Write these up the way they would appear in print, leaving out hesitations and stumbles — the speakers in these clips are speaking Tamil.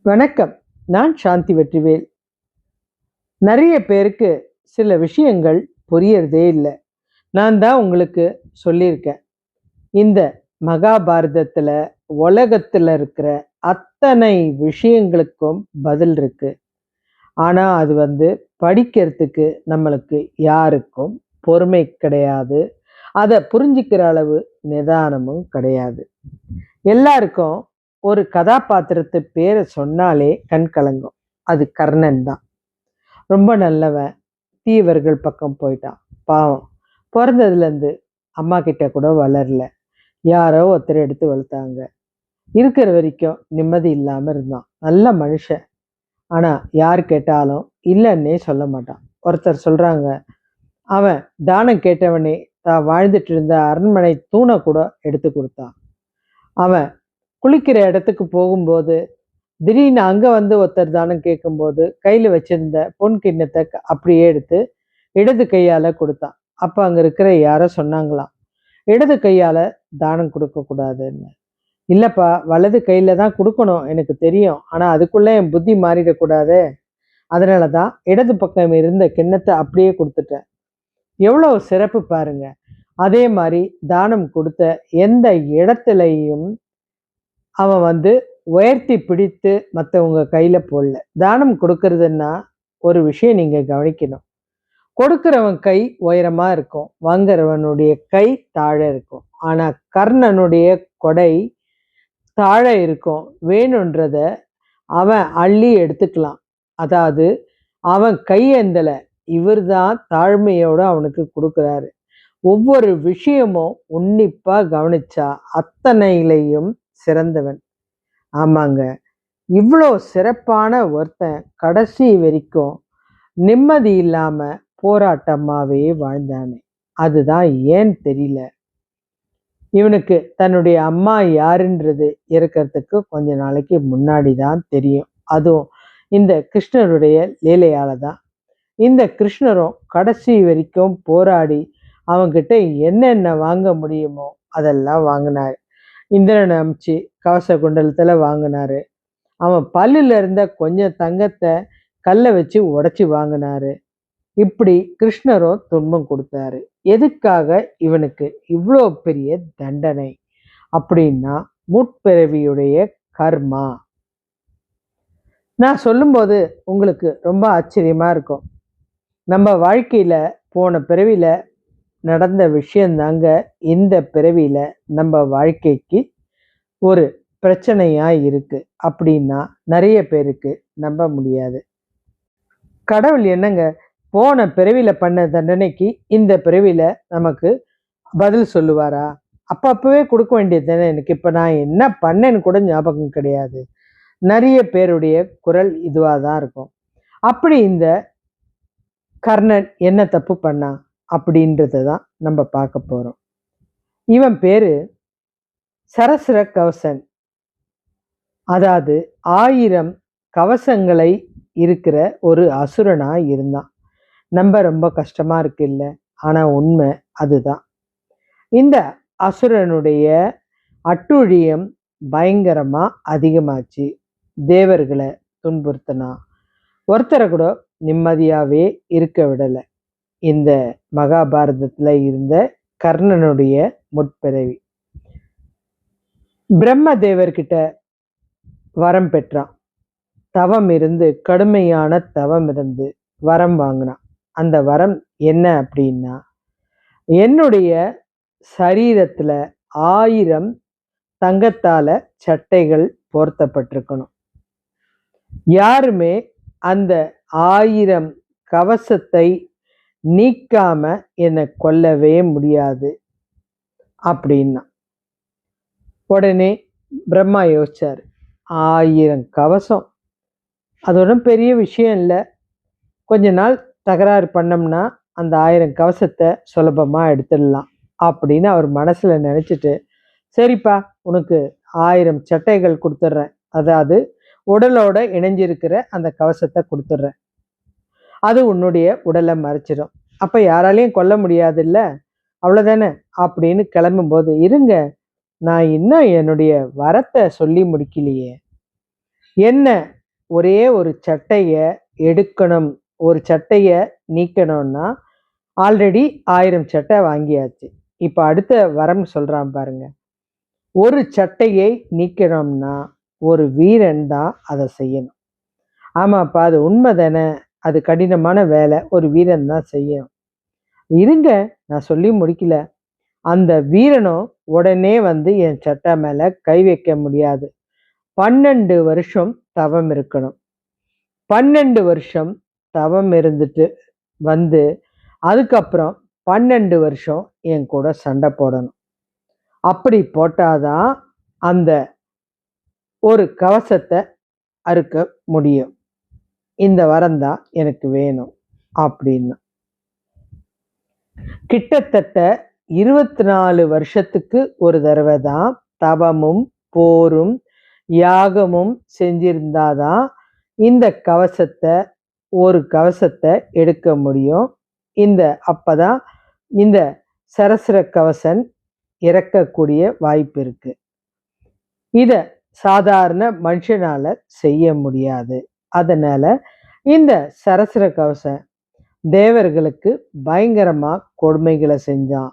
வணக்கம். நான் சாந்தி வெற்றிவேல். நிறைய பேருக்கு சில விஷயங்கள் புரியறதே இல்லை. நான் தான் உங்களுக்கு சொல்லியிருக்கேன். இந்த மகாபாரதத்துல உலகத்துல இருக்கிற அத்தனை விஷயங்களுக்கும் பதில் இருக்கு. ஆனா அது படிக்கிறதுக்கு நம்மளுக்கு யாருக்கும் பொறுமை கிடையாது. அதை புரிஞ்சுக்கிற அளவு நிதானமும் கிடையாது. எல்லாருக்கும் ஒரு கதாபாத்திரத்து பேரை சொன்னாலே கண் கலங்கும். அது கர்ணன் தான். ரொம்ப நல்லவன். தீவர்கள் பக்கம் போயிட்டான். பாவம். பிறந்ததுலேருந்து அம்மா கிட்ட கூட வளரல. யாரோ ஒருத்தர் எடுத்து வளர்த்தாங்க. இருக்கிற வரைக்கும் நிம்மதி இல்லாமல் இருந்தான். நல்ல மனுஷன். ஆனால் யார் கேட்டாலும் இல்லைன்னே சொல்ல மாட்டான். ஒருத்தர் சொல்கிறாங்க, அவன் தானம் கேட்டவனே தான் வாழ்ந்துட்டு இருந்த அரண்மனை தூணை கூட எடுத்து கொடுத்தான். அவன் குளிக்கிற இடத்துக்கு போகும்போது திடீர்னு அங்கே ஒருத்தர் தானம் கேட்கும்போது கையில் வச்சிருந்த பொன் கிண்ணத்தை அப்படியே எடுத்து இடது கையால் கொடுத்தான். அப்போ அங்கே இருக்கிற யாரோ சொன்னாங்களாம், இடது கையால் தானம் கொடுக்கக்கூடாதுன்னு. இல்லைப்பா, வலது கையில் தான் கொடுக்கணும், எனக்கு தெரியும். ஆனால் அதுக்குள்ளே என் புத்தி மாறிடக்கூடாது. அதனால தான் இடது பக்கம் இருந்த கிண்ணத்தை அப்படியே கொடுத்துட்டேன். எவ்வளோ சிறப்பு பாருங்க. அதே மாதிரி தானம் கொடுத்த எந்த இடத்துலையும் அவன் உயர்த்தி பிடித்து மற்றவங்க கையில் போடல. தானம் கொடுக்கறதுன்னா ஒரு விஷயம் நீங்கள் கவனிக்கணும். கொடுக்கிறவன் கை உயரமாக இருக்கும், வாங்குறவனுடைய கை தாழ இருக்கும். ஆனால் கர்ணனுடைய கொடை தாழ இருக்கும். வேணுன்றத அவன் அள்ளி எடுத்துக்கலாம். அதாவது அவன் கையேந்தலை, இவர் தான் தாழ்மையோடு அவனுக்கு கொடுக்குறாரு. ஒவ்வொரு விஷயமும் உன்னிப்பாக கவனிச்சா அத்தனையிலையும் சிறந்தவன். ஆமாங்க, இவ்வளோ சிறப்பான ஒருத்தன் கடைசி வரைக்கும் நிம்மதி இல்லாமல் போராட்டமாகவே வாழ்ந்தானே. அதுதான் ஏன் தெரியல. இவனுக்கு தன்னுடைய அம்மா யாருன்றது இருக்கிறதுக்கு கொஞ்ச நாளைக்கு முன்னாடி தான் தெரியும். அதுவும் இந்த கிருஷ்ணருடைய லீலையால தான். இந்த கிருஷ்ணரும் கடைசி வரைக்கும் போராடி அவன்கிட்ட என்னென்ன வாங்க முடியுமோ அதெல்லாம் வாங்கினார். இந்திரனை அமிச்சு கவச குண்டலத்தில் வாங்கினாரு. அவன் பல்லில் இருந்த கொஞ்சம் தங்கத்தை கல்லை வச்சு உடைச்சி வாங்கினாரு. இப்படி கிருஷ்ணரும் துன்பம் கொடுத்தாரு. எதுக்காக இவனுக்கு இவ்வளோ பெரிய தண்டனை அப்படின்னா, முற்பிறவியுடைய கர்மா. நான் சொல்லும்போது உங்களுக்கு ரொம்ப ஆச்சரியமா இருக்கும். நம்ம வாழ்க்கையில போன பிறவியில நடந்த விஷயந்தாங்க இந்த பிறவியில நம்ம வாழ்க்கைக்கு ஒரு பிரச்சனையா இருக்கு அப்படின்னா நிறைய பேருக்கு நம்ப முடியாது. கடவுள் என்னங்க போன பிறவியில பண்ண தண்டனைக்கு இந்த பிறவியில நமக்கு பதில் சொல்லுவாரா? அப்பவே கொடுக்க வேண்டியது தானே. எனக்கு இப்ப நான் என்ன பண்ணேன்னு கூட ஞாபகம் கிடையாது. நிறைய பேருடைய குரல் இதுவாக தான் இருக்கும். அப்படி இந்த கர்ணன் என்ன தப்பு பண்ணான் அப்படின்றத தான் நம்ம பார்க்க போறோம். இவன் பேரு சரஸ்ர கவசன். அதாவது 1000 கவசங்களை இருக்கிற ஒரு அசுரனா இருந்தான். நம்ம ரொம்ப கஷ்டமா இருக்கு இல்ல, ஆனா உண்மை அதுதான். இந்த அசுரனுடைய அட்டுழியம் பயங்கரமா அதிகமாச்சு. தேவர்களை துன்புறுத்தினா, ஒருத்தரை கூட நிம்மதியாவே இருக்க விடலை. இந்த மகாபாரதத்துல இருந்த கர்ணனுடைய முற்பிறவி. பிரம்ம தேவர்கிட்ட வரம் பெற்றான். தவம் இருந்து, கடுமையான தவம் இருந்து வரம் வாங்கினான். அந்த வரம் என்ன அப்படின்னா, என்னுடைய சரீரத்துல 1000 தங்கத்தால சட்டைகள் போர்த்தப்பட்டிருக்கணும். யாருமே அந்த 1000 கவசத்தை நீக்காம என்னை கொல்லவே முடியாது அப்படின்னா. உடனே பிரம்மா யோசிச்சாரு, 1000 கவசம் அது ஒன்றும் பெரிய விஷயம் இல்லை. கொஞ்ச நாள் தகராறு பண்ணோம்னா அந்த 1000 கவசத்தை சுலபமாக எடுத்துடலாம் அப்படின்னு அவர் மனசில் நினச்சிட்டு, சரிப்பா உனக்கு 1000 சட்டைகள் கொடுத்துட்றேன், அதாவது உடலோட இணைஞ்சிருக்கிற அந்த கவசத்தை கொடுத்துட்றேன், அது உன்னுடைய உடலை மறைச்சிடும், அப்போ யாராலையும் கொல்ல முடியாது இல்லை, அவ்வளோதானே அப்படின்னு கிளம்பும்போது, இருங்க நான் இன்னும் என்னுடைய வரத்தை சொல்லி முடிக்கலையே, என்ன ஒரே ஒரு சட்டையை எடுக்கணும், ஒரு சட்டையை நீக்கணும்னா ஆல்ரெடி 1000 சட்டை வாங்கியாச்சு. இப்போ அடுத்த வரம் சொல்கிறான் பாருங்க. ஒரு சட்டையை நீக்கணும்னா ஒரு வீரன் தான் அதை செய்யணும். ஆமாப்பா, அது உண்மை தானே, அது கடினமான வேலை, ஒரு வீரன் தான் செய்யணும். இருங்க, நான் சொல்லி முடிக்கல. அந்த வீரனும் உடனே வந்து என் சட்டை மேலே கை வைக்க முடியாது. 12 வருஷம் தவம் இருக்கணும். 12 வருஷம் தவம் இருந்துட்டு வந்து அதுக்கப்புறம் 12 வருஷம் என் கூட சண்டை போடணும். அப்படி போட்டாதான் அந்த ஒரு கவசத்தை அறுக்க முடியும். இந்த வரம் தான் எனக்கு வேணும் அப்படின்னு. கிட்டத்தட்ட 24 வருஷத்துக்கு ஒரு தடவை தான் தவமும் போரும் யாகமும் செஞ்சிருந்தாதான் இந்த ஒரு கவசத்தை எடுக்க முடியும். அப்பதான் இந்த சரசர கவசன் இறக்கக்கூடிய வாய்ப்பு இருக்கு. இத சாதாரண மனுஷனால செய்ய முடியாது. அதனால இந்த சரசர கவசம் தேவர்களுக்கு பயங்கரமா கொடுமைகளை செஞ்சான்.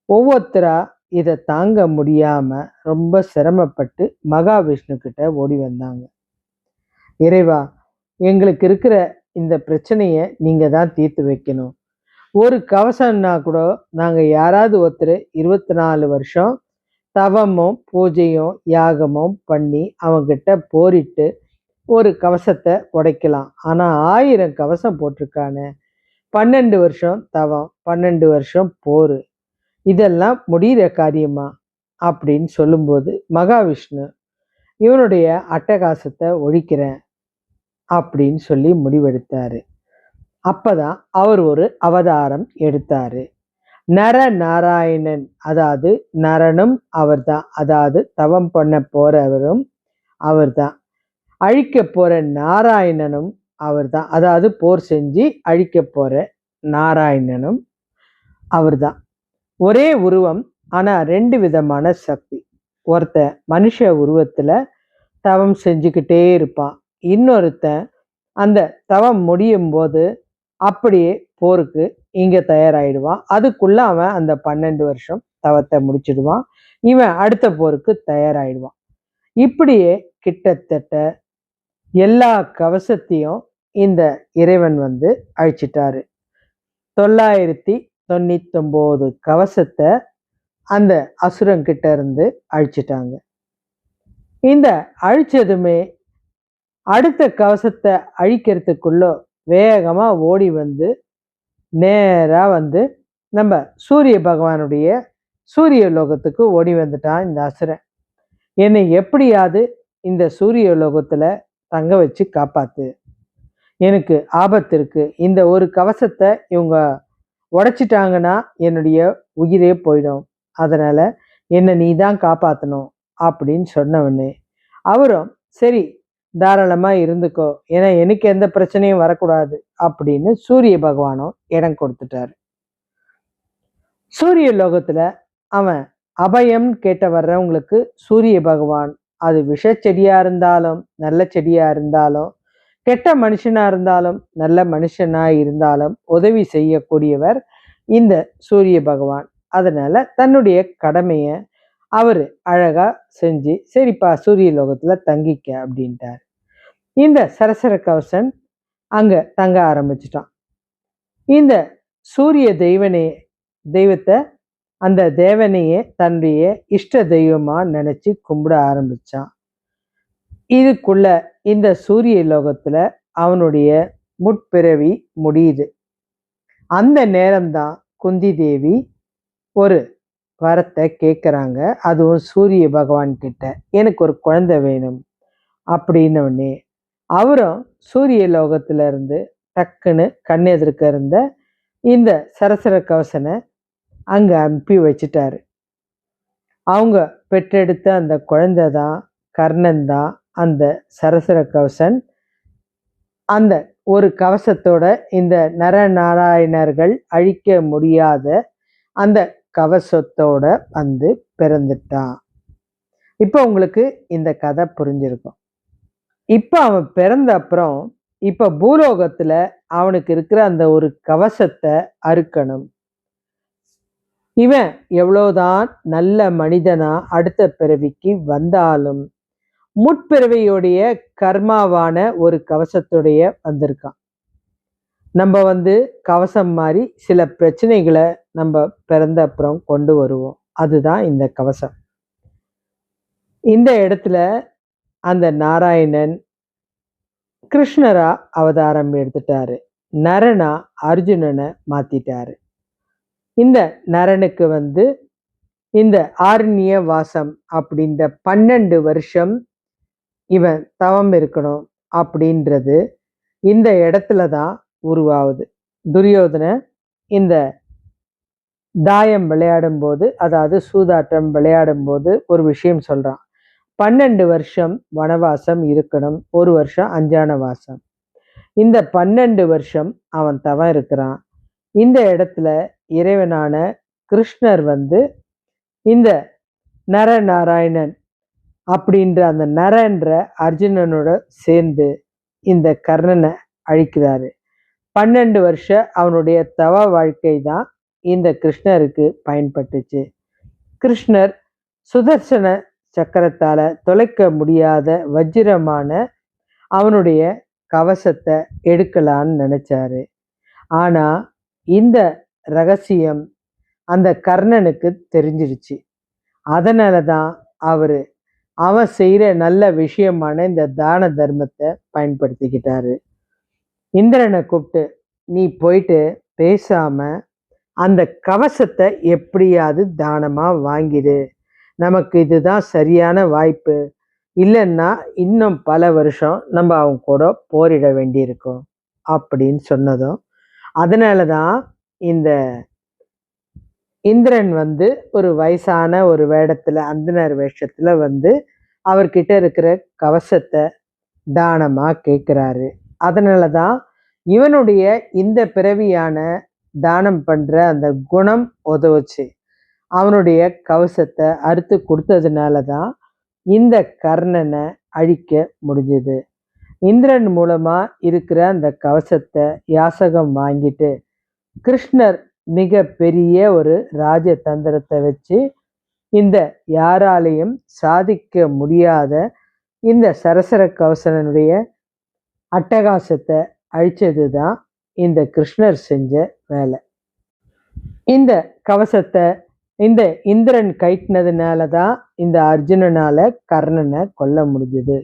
ஒவ்வொருத்தரா இதை தாங்க முடியாம ரொம்ப சிரமப்பட்டு மகாவிஷ்ணு கிட்ட ஓடி வந்தாங்க. இறைவா, எங்களுக்கு இருக்கிற இந்த பிரச்சனையை நீங்க தான் தீர்த்து வைக்கணும். ஒரு கவசம்னா கூட நாங்க யாராவது ஒருத்தர் 24 வருஷம் தவமும் பூஜையும் யாகமும் பண்ணி அவங்கிட்ட போரிட்டு ஒரு கவசத்தை உடைக்கலாம். ஆனா 1000 கவசம் போட்டிருக்கானே, 12 வருஷம் தவம், 12 வருஷம் போர், இதெல்லாம் முடிகிற காரியமா அப்படின்னு சொல்லும்போது மகாவிஷ்ணு இவனுடைய அட்டகாசத்தை ஒழிக்கிறேன் அப்படின்னு சொல்லி முடிவெடுத்தாரு. அப்பதான் அவர் ஒரு அவதாரம் எடுத்தாரு. நர நாராயணன், அதாவது நரனும் அவர்தான், அதாவது தவம் பண்ண போறவரும் அவர்தான், அழிக்க போற நாராயணனும் அவர்தான், அதாவது போர் செஞ்சு அழிக்க போற நாராயணனும் அவர்தான். ஒரே உருவம், ஆனா 2 விதமான சக்தி. ஒருத்த மனுஷ உருவத்துல தவம் செஞ்சுக்கிட்டே இருப்பான், இன்னொருத்தன் அந்த தவம் முடியும் போது அப்படியே போருக்கு இங்க தயாராயிடுவான். அதுக்குள்ள அவன் அந்த 12 வருஷம் தவத்தை முடிச்சிடுவான். இவன் அடுத்த போருக்கு தயாராயிடுவான். இப்படியே கிட்டத்தட்ட எல்லா கவசத்தையும் இந்த இறைவன் வந்து அழிச்சிட்டாரு. 999 கவசத்தை அந்த அசுரங்கிட்ட இருந்து அழிச்சிட்டாங்க. இந்த அழிச்சதுமே அடுத்த கவசத்தை அழிக்கிறதுக்குள்ள வேகமா ஓடி வந்து நேரா வந்து நம்ம சூரிய பகவானுடைய சூரிய லோகத்துக்கு ஓடி வந்துட்டான் இந்த அசுரன். என்னை எப்படியாவது இந்த சூரிய லோகத்துல தங்க வச்சு காப்பாத்து, எனக்கு ஆபத்து இருக்கு, இந்த ஒரு கவசத்தை இவங்க உடைச்சிட்டாங்கன்னா என்னுடைய உயிரே போயிடும், அதனால என்னை நீ தான் காப்பாற்றணும் அப்படின்னு சொன்னவொடனே அவரும் சரி தாராளமா இருந்துக்கோ, ஏன்னா எனக்கு எந்த பிரச்சனையும் வரக்கூடாது அப்படின்னு சூரிய பகவானும் இடம் கொடுத்துட்டாரு. சூரிய லோகத்துல அவன் அபயம் கேட்ட வர்றவங்களுக்கு சூரிய பகவான், அது விஷ செடியா இருந்தாலும் நல்ல செடியா இருந்தாலும் கெட்ட மனுஷனா இருந்தாலும் நல்ல மனுஷனா இருந்தாலும் உதவி செய்யக்கூடியவர் இந்த சூரிய பகவான். அதனால தன்னுடைய கடமையை அவரு அழகா செஞ்சு சரிப்பா சூரிய லோகத்துல தங்கிக்க அப்படின்ட்டார். இந்த சரசர கவசன் அங்க தங்க ஆரம்பிச்சிட்டான். இந்த சூரிய தெய்வத்தை அந்த தேவனையே தன்னுடைய இஷ்ட தெய்வமா நினைச்சு கும்பிட ஆரம்பிச்சான். இதுக்குள்ள இந்த சூரிய லோகத்துல அவனுடைய முற்பிறவி முடியுது. அந்த நேரம்தான் குந்தி தேவி ஒரு வரத்தை கேட்குறாங்க, அதுவும் சூரிய பகவான் கிட்ட, எனக்கு ஒரு குழந்தை வேணும் அப்படின்னோடனே அவரும் சூரிய லோகத்துல இருந்து டக்குன்னு கண்ணெதிர்க்க இருந்த இந்த சரசர கவசனை அங்க அனுப்பி வச்சுட்டாரு. அவங்க பெற்றெடுத்த அந்த குழந்தை தான் கர்ணன் தான் அந்த சரசர கவசன். அந்த ஒரு கவசத்தோட இந்த நரநாராயணர்கள் அழிக்க முடியாத அந்த கவசத்தோட வந்து பிறந்துட்டான். இப்போ உங்களுக்கு இந்த கதை புரிஞ்சிருக்கும். இப்ப அவன் பிறந்த அப்புறம் இப்ப பூலோகத்துல அவனுக்கு இருக்கிற அந்த ஒரு கவசத்தை அறுக்கணும். இவன் எவ்வளவுதான் நல்ல மனிதனா அடுத்த பிறவிக்கு வந்தாலும் முற்பிறவியுடைய கர்மாவான ஒரு கவசத்துடைய வந்திருக்கான். நம்ம கவசம் மாதிரி சில பிரச்சனைகளை நம்ம பிறந்த அப்புறம் கொண்டு வருவோம். அதுதான் இந்த கவசம். இந்த இடத்துல அந்த நாராயணன் கிருஷ்ணரா அவதாரம் எடுத்துட்டாரு. நரனா அர்ஜுனனை மாத்திட்டாரு. இந்த நரனுக்கு இந்த ஆரண்ய வாசம் அப்படின்ற 12 வருஷம் இவன் தவம் இருக்கணும் அப்படின்றது இந்த இடத்துல தான் உருவாகுது. துரியோதன இந்த தாயம் விளையாடும் போது, அதாவது சூதாட்டம் விளையாடும் போது ஒரு விஷயம் சொல்றான். 12 வருஷம் வனவாசம் இருக்கணும், 1 வருஷம் அஞ்ஞான வாசம். இந்த 12 வருஷம் அவன் தவம் இருக்கிறான். இந்த இடத்துல இறைவனான கிருஷ்ணர் இந்த நரநாராயணன் அப்படின்ற அந்த நரன்ற அர்ஜுனனோட சேர்ந்து இந்த கர்ணனை அழிக்கிறாரு. 12 வருஷ அவனுடைய தவ வாழ்க்கை தான் இந்த கிருஷ்ணருக்கு பயன்பட்டுச்சு. கிருஷ்ணர் சுதர்சன சக்கரத்தால தொலைக்க முடியாத வஜ்ரமான அவனுடைய கவசத்தை எடுக்கலான்னு நினைச்சாரு. ஆனா இந்த ரகசியம் அந்த கர்ணனுக்கு தெரிஞ்சிடுச்சு. அதனாலதான் அவன் செய்யற நல்ல விஷயமான இந்த தான தர்மத்தை பயன்படுத்திக்கிட்டாரு. இந்திரனை கூப்பிட்டு, நீ போயிட்டு பேசாம அந்த கவசத்தை எப்படியாவது தானமா வாங்கிடு, நமக்கு இதுதான் சரியான வாய்ப்பு, இல்லைன்னா இன்னும் பல வருஷம் நம்ம அவங்க கூட போரிட வேண்டியிருக்கும் அப்படின்னு சொன்னதும், அதனாலதான் இந்த இந்திரன் ஒரு வயசான ஒரு வேடத்துல, அந்தனர் வேஷத்துல அவர்கிட்ட இருக்கிற கவசத்தை தானமா கேட்கிறாரு. அதனாலதான் இவனுடைய இந்த பிறவியான தானம் பண்ற அந்த குணம் உதவுச்சு. அவனுடைய கவசத்தை அறுத்து கொடுத்ததுனாலதான் இந்த கர்ணனை அழிக்க முடிஞ்சது. இந்திரன் மூலமா இருக்கிற அந்த கவசத்தை யாசகம் வாங்கிட்டு கிருஷ்ணர் மிக பெரிய ஒரு ராஜதந்திரத்தை வச்சு இந்த யாராலையும் சாதிக்க முடியாத இந்த சரசர கவசனுடைய அட்டகாசத்தை அழிச்சதுதான் இந்த கிருஷ்ணர் செஞ்ச வேலை. இந்த கவசத்தை இந்த இந்திரன் கைட்டினதுனாலதான் இந்த அர்ஜுனனால கர்ணனை கொல்ல முடிஞ்சது.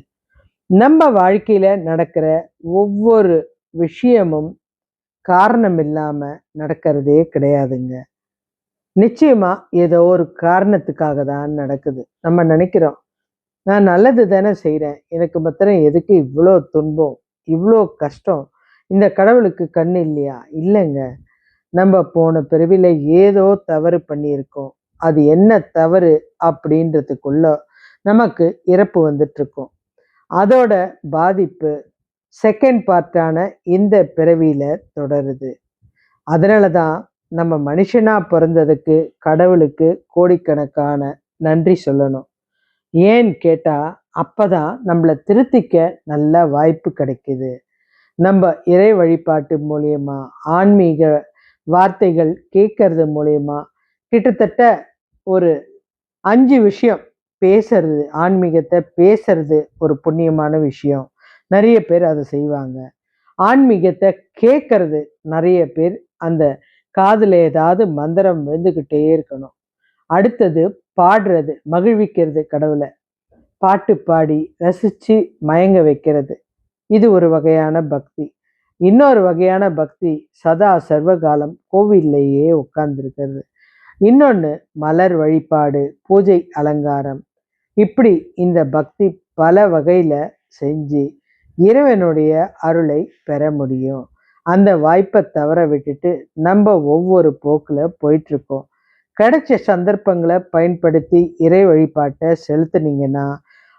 நம்ம வாழ்க்கையில நடக்கிற ஒவ்வொரு விஷயமும் காரணம் இல்லாம நடக்கிறதே கிடையாதுங்க. நிச்சயமா ஏதோ ஒரு காரணத்துக்காக தான் நடக்குது. நம்ம நினைக்கிறோம், நான் நல்லது தானே செய்யறேன், எனக்கு மாத்திரம் எதுக்கு இவ்வளோ துன்பம், இவ்வளோ கஷ்டம், இந்த கடவுளுக்கு கண்ணு இல்லையா? இல்லைங்க, நம்ம போன பிறவில ஏதோ தவறு பண்ணியிருக்கோம். அது என்ன தவறு அப்படின்றதுக்குள்ள நமக்கு இறப்பு வந்துட்டு இருக்கும். அதோட பாதிப்பு செகண்ட் பார்ட்டான இந்த பிறவியில தொடருது. அதனாலதான் நம்ம மனுஷனா பிறந்ததுக்கு கடவுளுக்கு கோடிக்கணக்கான நன்றி சொல்லணும். ஏன்னு கேட்டா அப்பதான் நம்மளை திருத்திக்க நல்ல வாய்ப்பு கிடைக்குது. நம்ம இறை வழிபாட்டு மூலியமா, ஆன்மீக வார்த்தைகள் கேட்கறது மூலியமா கிட்டத்தட்ட ஒரு 5 விஷயம் பேசுறது, ஆன்மீகத்தை பேசுறது ஒரு புண்ணியமான விஷயம். நிறைய பேர் அதை செய்வாங்க. ஆன்மீகத்தை கேட்கறது நிறைய பேர் அந்த காதுல ஏதாவது மந்திரம் விழுந்துகிட்டே இருக்கணும். அடுத்தது பாடுறது, மகிழ்விக்கிறது, கடவுளை பாட்டு பாடி ரசிச்சு மயங்க வைக்கிறது, இது ஒரு வகையான பக்தி. இன்னொரு வகையான பக்தி சதா சர்வகாலம் கோவில்லையே உட்கார்ந்துருக்கிறது. இன்னொன்று மலர் வழிபாடு, பூஜை அலங்காரம். இப்படி இந்த பக்தி பல வகையில செஞ்சு இறைவனுடைய அருளை பெற முடியும். அந்த வாய்ப்பை தவற விட்டுட்டு நம்ம ஒவ்வொரு போக்குல போயிட்டு இருக்கோம். கிடைச்ச சந்தர்ப்பங்களை பயன்படுத்தி இறை வழிபாட்டை செலுத்துனீங்கன்னா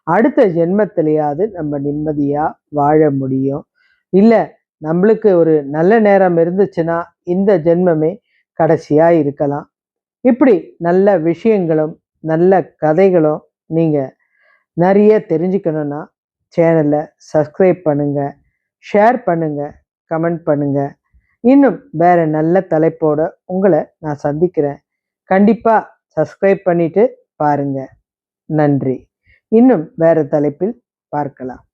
அடுத்த ஜென்மத்திலேயாவது நம்ம நிம்மதியா வாழ முடியும். இல்லை, நம்மளுக்கு ஒரு நல்ல நேரம் இருந்துச்சுன்னா இந்த ஜென்மமே கடைசியா இருக்கலாம். இப்படி நல்ல விஷயங்களும் நல்ல கதைகளும் நீங்க நிறைய தெரிஞ்சுக்கணும்னா சேனலை சப்ஸ்கிரைப் பண்ணுங்க, ஷேர் பண்ணுங்க, கமெண்ட் பண்ணுங்க. இன்னும் வேற நல்ல தலைப்போட உங்களை நான் சந்திக்கிறேன். கண்டிப்பா சப்ஸ்கிரைப் பண்ணிட்டு பாருங்க. நன்றி. இன்னும் வேற தலைப்பில் பார்க்கலாம்.